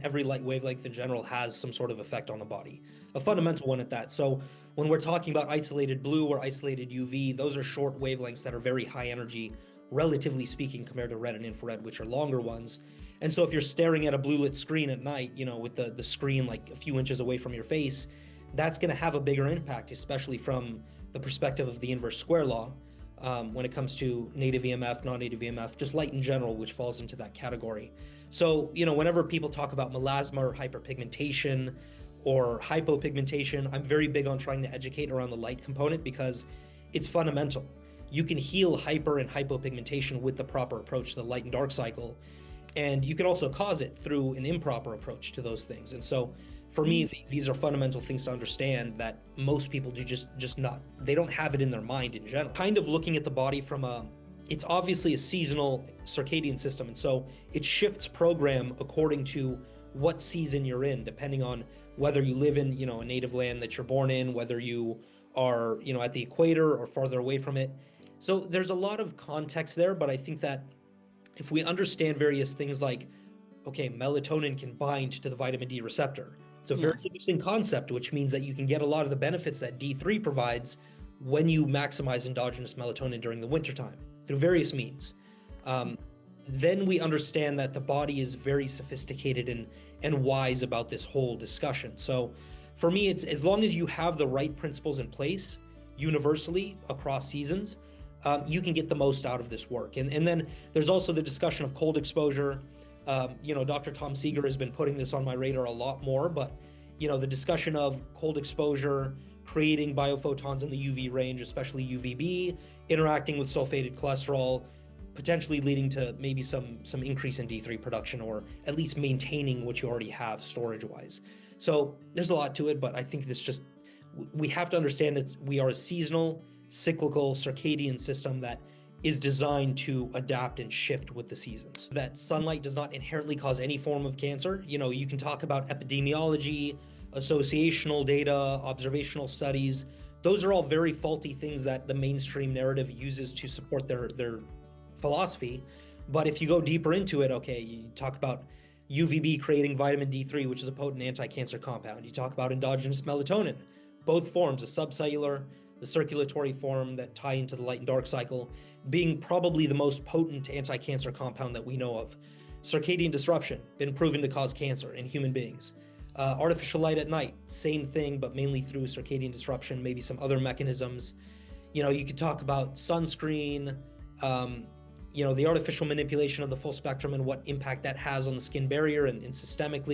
Every light wavelength in general has some sort of effect on the body, a fundamental one at that. So when we're talking about isolated blue or isolated UV, those are short wavelengths that are very high energy, relatively speaking, compared to red and infrared, which are longer ones. And so if you're staring at a blue lit screen at night, with the screen like a few inches away from your face, that's going to have a bigger impact, especially from the perspective of the inverse square law. When it comes to native EMF, non-native EMF, just light in general, which falls into that category. So, whenever people talk about melasma or hyperpigmentation or hypopigmentation, I'm very big on trying to educate around the light component because it's fundamental. You can heal hyper and hypopigmentation with the proper approach to the light and dark cycle. And you can also cause it through an improper approach to those things. And so for me, these are fundamental things to understand that most people do just not, they don't have it in their mind in general. Kind of looking at the body from it's obviously a seasonal circadian system. And so it shifts program according to what season you're in, depending on whether you live in, a native land that you're born in, whether you are, at the equator or farther away from it. So there's a lot of context there, but I think that if we understand various things like, okay, melatonin can bind to the vitamin D receptor. It's a very interesting concept, which means that you can get a lot of the benefits that D3 provides when you maximize endogenous melatonin during the wintertime through various means. Then we understand that the body is very sophisticated and wise about this whole discussion. So for me, it's as long as you have the right principles in place universally across seasons, you can get the most out of this work. And then there's also the discussion of cold exposure. Dr. Tom Seeger has been putting this on my radar a lot more, but the discussion of cold exposure, creating biophotons in the UV range, especially UVB, interacting with sulfated cholesterol, potentially leading to maybe some increase in D3 production, or at least maintaining what you already have storage-wise. So there's a lot to it, but I think we have to understand that we are a seasonal, cyclical, circadian system that is designed to adapt and shift with the seasons. That sunlight does not inherently cause any form of cancer. You can talk about epidemiology, associational data, observational studies. Those are all very faulty things that the mainstream narrative uses to support their philosophy. But if you go deeper into it, okay, you talk about UVB creating vitamin D3, which is a potent anti-cancer compound. You talk about endogenous melatonin, both forms, a subcellular, the circulatory form that tie into the light and dark cycle, being probably the most potent anti-cancer compound that we know of. Circadian disruption, been proven to cause cancer in human beings. Artificial light at night, same thing, but mainly through circadian disruption, maybe some other mechanisms. You could talk about sunscreen, the artificial manipulation of the full spectrum and what impact that has on the skin barrier and systemically.